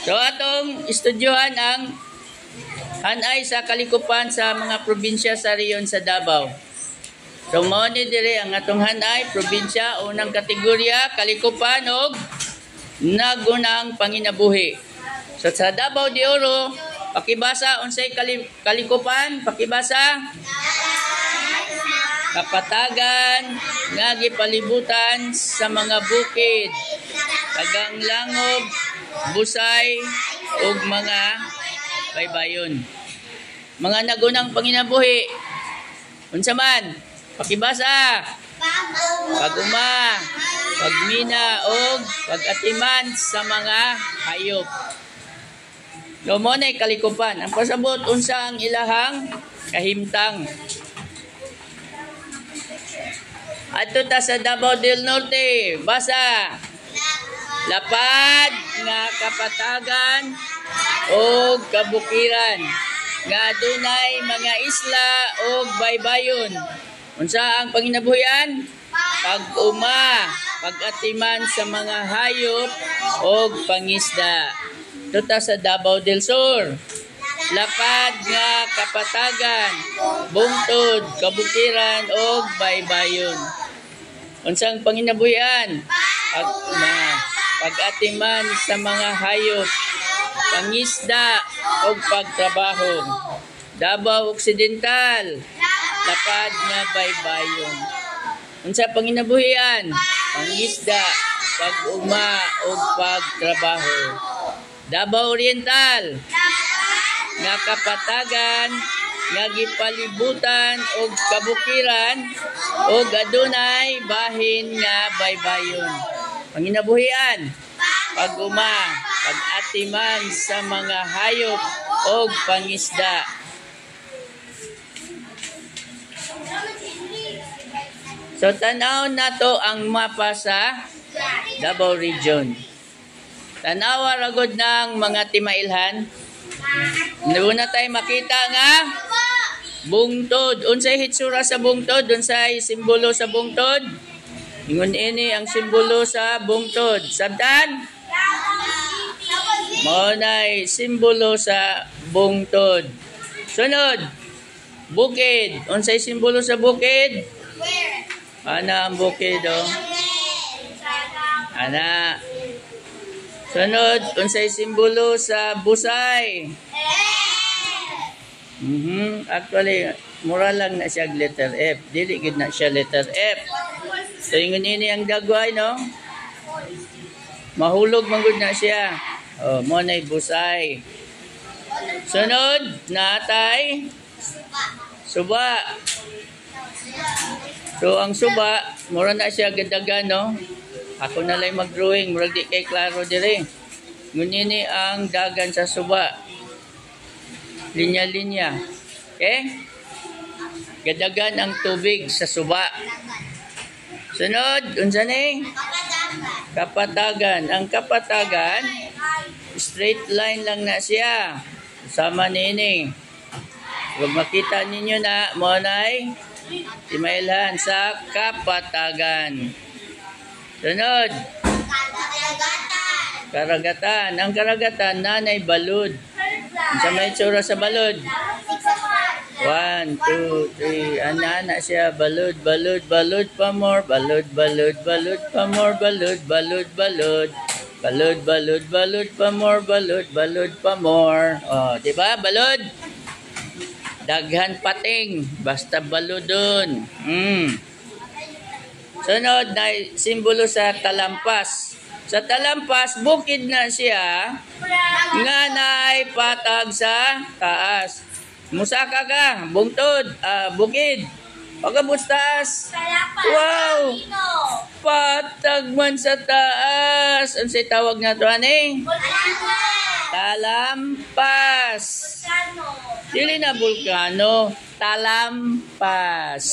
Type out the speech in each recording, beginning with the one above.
So atong estudyohan ang hanay sa kalikupan sa mga probinsya sa riyon sa Davao. So mao ni dire ang atong hanay probinsya, unang kategorya kalikupan og nagunang panginabuhi. So sa Davao de Oro, pakibasa unsay kalikupan, pakibasa. Kapatagan nga gipalibutan sa mga bukid, tagang langob, busay ug mga baybayon. Mga nagunang panginabuhi. Unsa man? Pakibasa. Paguma, pagmina ug pagatiman sa mga hayop. No mo nay kalikupan. Ang pasabot unsa ang ilahang kahimtang. Ato ta sa Davao del Norte, basa. Lapad nga kapatagan o kabukiran nga dunay mga isla o baybayon. Unsa ang panginabuhian? Pag-uma, pag-atiman sa mga hayop o pangisda. Ito ta sa Davao del Sur. Lapad nga kapatagan, bungtod, kabukiran o baybayon. Unsang panginabuhian? Pag-atiman sa mga hayop, pangisda o pagtrabaho. Davao Occidental, lapad nga baybayon. Unsa panginabuhian? Pangisda, pag-uma o pagtrabaho. Davao Oriental, nga kapatagan, nga gipalibutan og kabukiran og adunay bahin nga baybayon. Panginabuhian, pag-uma, pag-atiman sa mga hayop og pangisda. So tanaw nato ang mapa sa Davao Region. Tanawa ragod ng mga timailhan. Una tayo makita nga bungtod. Unsay hitsura sa bungtod? Unsay simbolo sa bungtod? Ingon ini ang simbolo sa bungtod. Sabtan? Mao nay simbolo sa bungtod. Sunod, bukid. Unsay simbolo sa bukid? Ana ang bukid oh. Ana. Sunod, unsay simbolo sa busay? Actually, mura lang na siya letter F. Dili gid na siya letter F. So, ingon ini ang dagway, no? Mahulog manggod na siya. Oh, mo na'y busay. Sunod, natay suba. So, ang suba, mura na siya gadagan, no? Ako na lang mag-drawing, murag di kay klaro dire. Ngunini ang dagan sa suba. Linya-linya. Okay? Gadagan ang tubig sa suba. Sunod, unsa ni? Kapatagan. Ang kapatagan, straight line lang na siya. Sama nini. Huwag makita ninyo na, monay, timailhan sa kapatagan. Sunod. Karagatan. Ang karagatan, nanay balud. Sa may tsura sa balud. 1, 2, 3. Ana siya. Balud, balud, balud pa more. Balud, balud, balud pa more. Balud, balud, balud. Balud, balud, balud pa more. Balud, balud pa more. O, diba? Balud. Daghan pating. Basta baludon. Sunod na simbolo sa talampas. Sa talampas, bukid na siya nga naay patag sa taas. Musaka ka, bungtod, bukid. Pagkabustas. Wow! Patag man sa taas. Ano sa'y tawag na ito, ani? Talampas. Dili na bulkano. Talampas.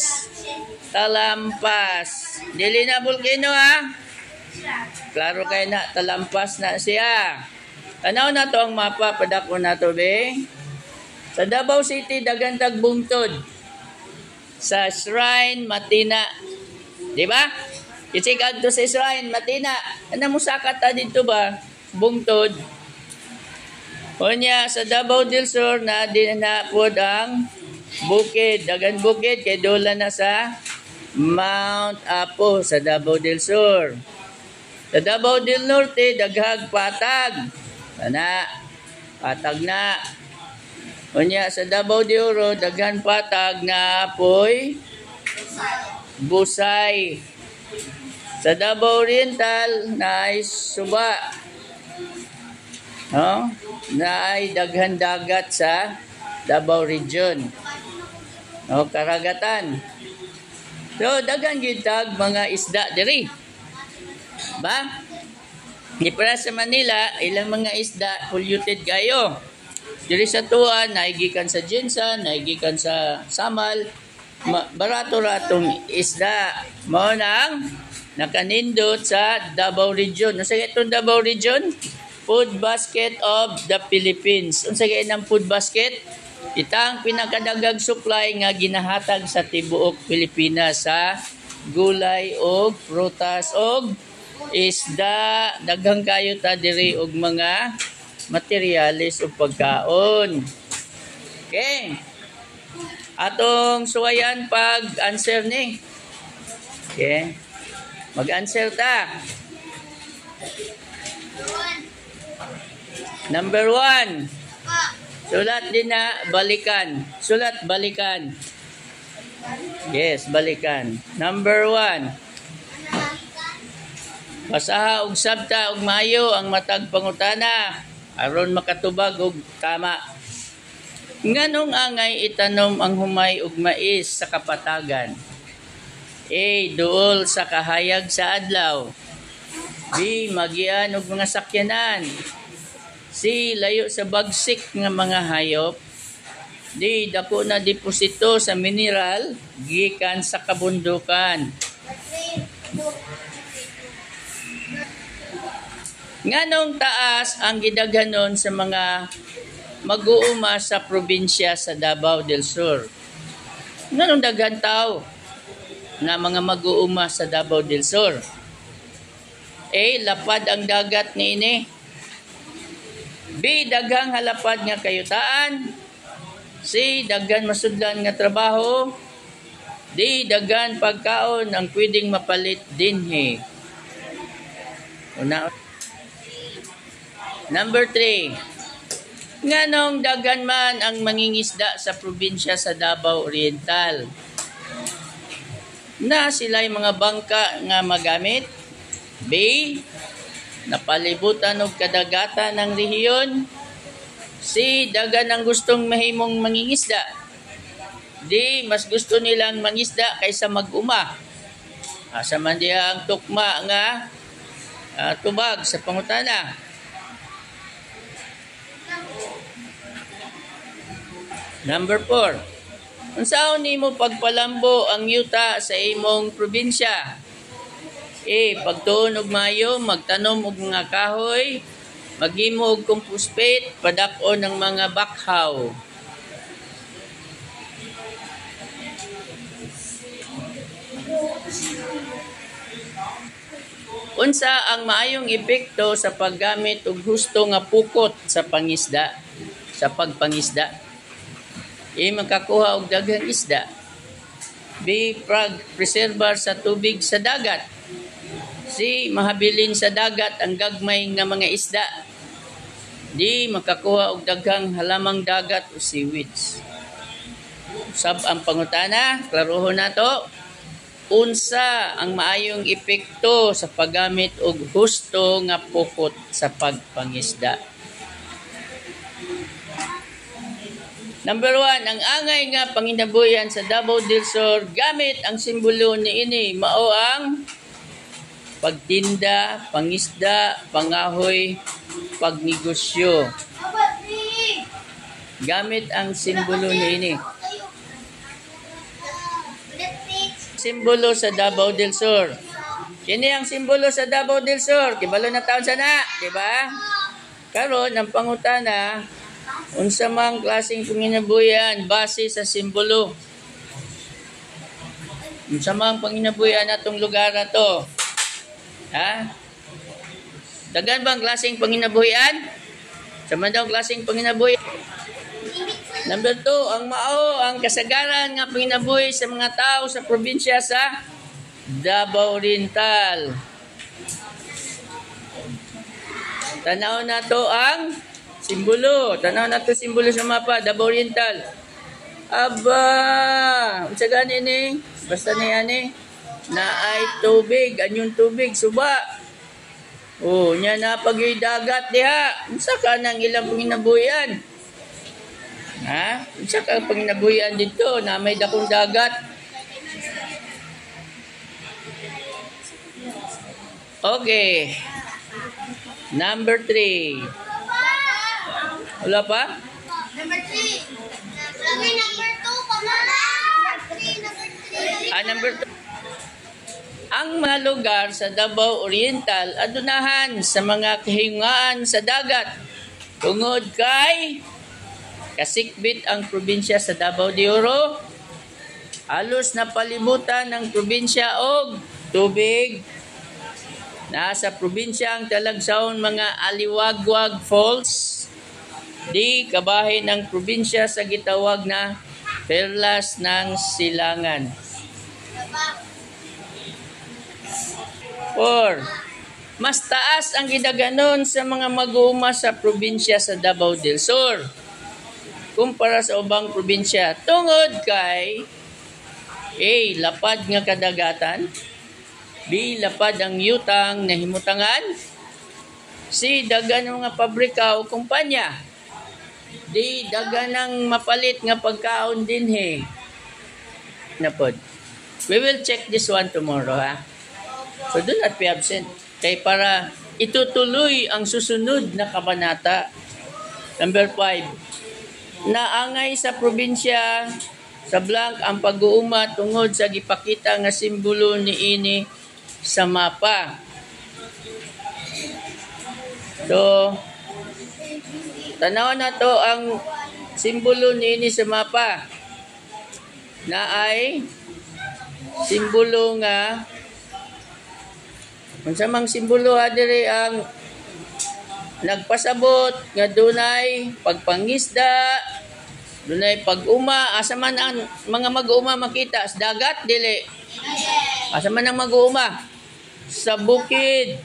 Talampas. Dili na bulkano, ha? Klaro kayo na, talampas na siya. Tanaw na to ang mapa, padako na to, be. Sa Davao City, dagantag bungtod. Sa Shrine, Matina. Di ba? Isikag to sa Shrine, Matina. Ano mo sakata dito ba? Bungtod. Unya sa Davao del Sur na din na pod ang bukid, dagan bukid kay dula na sa Mount Apo sa Davao del Sur. Sa Davao del Norte daghag patag. Ana, patag na. Unya sa Davao de Oro daghan patag nga apoy busay. Sa Davao Oriental naay suba. No? Naay daghan dagat sa Davao Region. No, karagatan. So daghan gyud tag mga isda diri. Ba? Di para sa Manila, ilang mga isda polluted kayo. Diri sa tuwan, naigikan sa Jinsan, naigikan sa Samal, barato-ratong isda. Mao nang nakanindot sa Davao Region. Unsa kay itong Davao Region? Food basket of the Philippines. Unsa kay nang food basket? Itang pinakadagag supply nga ginahatag sa tibuok Pilipinas sa gulay og prutas og isda. Daghang kayo ta diri og mga materyales o pagkaon. Okay. Atong suwayan pag-answer ni. Okay. Mag-answer ta. Number 1. Sulat din na balikan. Sulat balikan. Yes, balikan. Number 1. Basaha og sabta og maayo ang matag pangutana aron makatubag og tama. Nganong angay itanom ang humay ug mais sa kapatagan? A. Duol sa kahayag sa adlaw. B. Magian og mga sakyanan. C. Layo sa bagsik nga mga hayop. D. Dako na deposito sa mineral gikan sa kabundukan. Nganong taas ang gidaghanon sa mga mag-uuma sa probinsya sa Davao del Sur? Nganong daghan tawo na mga mag-uuma sa Davao del Sur? A. Lapad ang dagat niini. B. Daghang halapad nga kayutaan. C. Daghan masudlan nga trabaho. D. Daghan pagkaon ang pwedeng mapalit dinhi. Number 3. Nganong daghan man ang mangingisda sa probinsya sa Davao Oriental? Na sila'y mga bangka nga magamit. B. Napalibutan og kadagatan ng rehiyon. C. Daghan ang gustong mahimong mangingisda. D. Mas gusto nilang mangisda kaysa mag-uma. Asa man diha ang tukma nga tubag sa pangutana. Number 4. Unsaon nimo pagpalambo ang yuta sa imong probinsya? A. Pagtuon og mayo, magtanom og mga kahoy, maghimo og compostate, padak-on ng mga bakhaw. Unsa ang maayong epekto sa paggamit og husto nga pukot sa pangisda, sa pagpangisda? A. Makakuha og daghang isda. B. Preservar sa tubig sa dagat. C. Mahabilin sa dagat ang gagmay nga mga isda. D. Makakuha og daghang halamang dagat o seaweeds. Sab ang pangutana, klarohon nato. Unsa ang maayong epekto sa paggamit og husto nga pukot sa pagpangisda? Number 1, ang angay nga panginabuyan sa Davao del Sur gamit ang simbolo niini mao ang pagtinda, pangisda, pangahoy, pagnegosyo. Gamit ang simbolo niini. Simbolo sa Davao del Sur. Kini ang simbolo sa Davao del Sur. Kibalo na taon sana, di ba? Karon ang pangutana, unsa mang klaseng panginabuyan base sa simbolo? Unsa mang panginabuyan atong lugar ato? Ha? Dagan bang klaseng panginabuyan? Sa man daw klaseng panginabuhi. Number 2, ang mao ang kasagaran nga panginabuhi sa mga tao sa probinsya sa Davao Oriental. Tanaw na to ang simbolo. Tanaw na to simbolo sa mapa, Davao Oriental. Aba, unsa gani ni? Basta ni ani na ay tubig, anyong tubig suba. Oh, nya na pagyoy dagat diha. Unsa ka nang ilang panginabuhian? Ha? Unsa ka panginabuhian dito na may dakong dagat? Okay. Number 3. Wala pa? Number 3. Number 2 pa ba? Number 2. Ang mga lugar sa Davao Oriental adunahan sa mga kahiyungaan sa dagat. Tungod kay kasikbit ang probinsya sa Davao de Oro. Halos na palibutan ng probinsya og tubig. Nasa probinsya ang talagsaon mga Aliwagwag Falls. Di kabahin ng probinsya sa gitawag na Perlas ng Silangan. 4. Mas taas ang gidaganon sa mga mag-uuma sa probinsya sa Davao del Sur kumpara sa ubang probinsya tungod kay A. Lapad nga kadagatan, B. Lapad ang yutang na himutangan, C. Dagan ng mga pabrika o kumpanya, D. Dagan ng mapalit nga pagkaon dinhi. Napod. We will check this one tomorrow, ha? So do not be absent. Kay para itutuloy ang susunod na kabanata. Number 5. Naangay sa probinsya sa blank ang pag-uuma tungod sa gipakita nga simbolo niini sa mapa. So, tanaw na to ang simbolo niini sa mapa na ay simbolo nga unsa mang simbolo adiri ang nagpasabot nga dunay pagpangisda, dunay pag-uma, asa man ang mga mag-uuma makita sa dagat dili. Asa man ang mag-uuma sa bukid,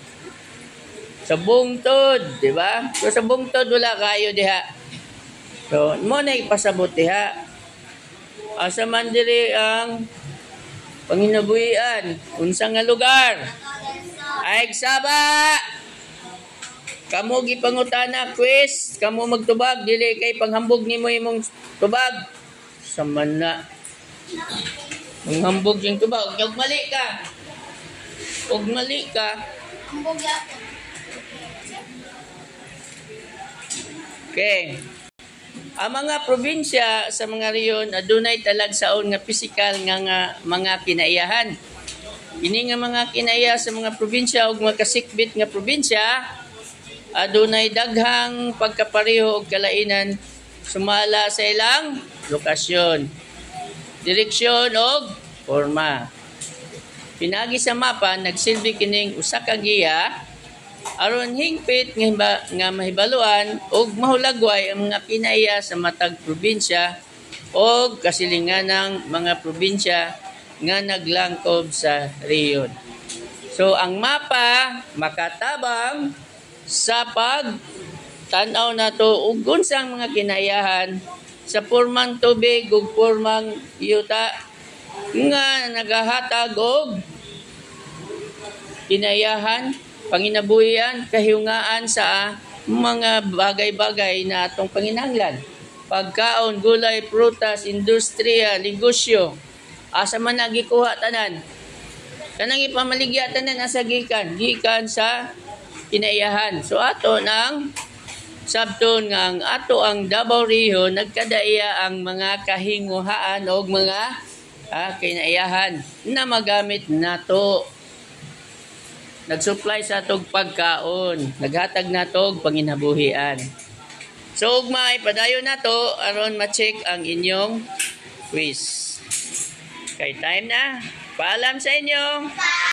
sa bungtod, di ba? So sa bungtod wala kayo diha. So mo na ipasabot diha. Asa man diri ang panginabuhian, unsa nga lugar? Ay Saba. Kamo gipangutana quiz, kamo magtubag dili kay panghambog nimo imong tubag. Saman na. Manghambog yung tubag, ug mali ka. Ug mali ka. Hambog yapon. Okay. Ang mga probinsya sa mga riyon adunay talagsaon nga pisikal nga mga kinaiyahan. Ini nga mga kinaiya sa mga probinsya ug mga kasikbit nga probinsya adunay daghang pagkapareho og kalainan sumala sa ilang lokasyon, direksyon ug forma. Pinagi sa mapa nagsilbi kining usa ka giya aron hingpit nga mahibaluan ug mahulagway ang mga kinaiya sa matag probinsya ug kasilinganang mga probinsya nga naglangkob sa riyon. So ang mapa makatabang sa pag-tanaw na to ug unsang mga kinaiyahan sa pormang tubig ug pormang yuta nga nagahatag og kinaiyahan, panginabuhian, kahiyungaan sa mga bagay-bagay na atong panginahanglan. Pagkaon, gulay, prutas, industriya, negosyo, asa man nagikuha tanan. Kanang ipamaligya tanan asa gikan sa kinaiyahan. So ato nang sabton nga ang ato ang Davao Region nagkadaiya ang mga kahinguhaan o mga kinaiyahan na magamit nato. Nagsupply sa atong pagkaon, naghatag nato og panginabuhian. So ugma ipadayon nato aron ma-check ang inyong quiz. Kay time na. Paalam sa inyo.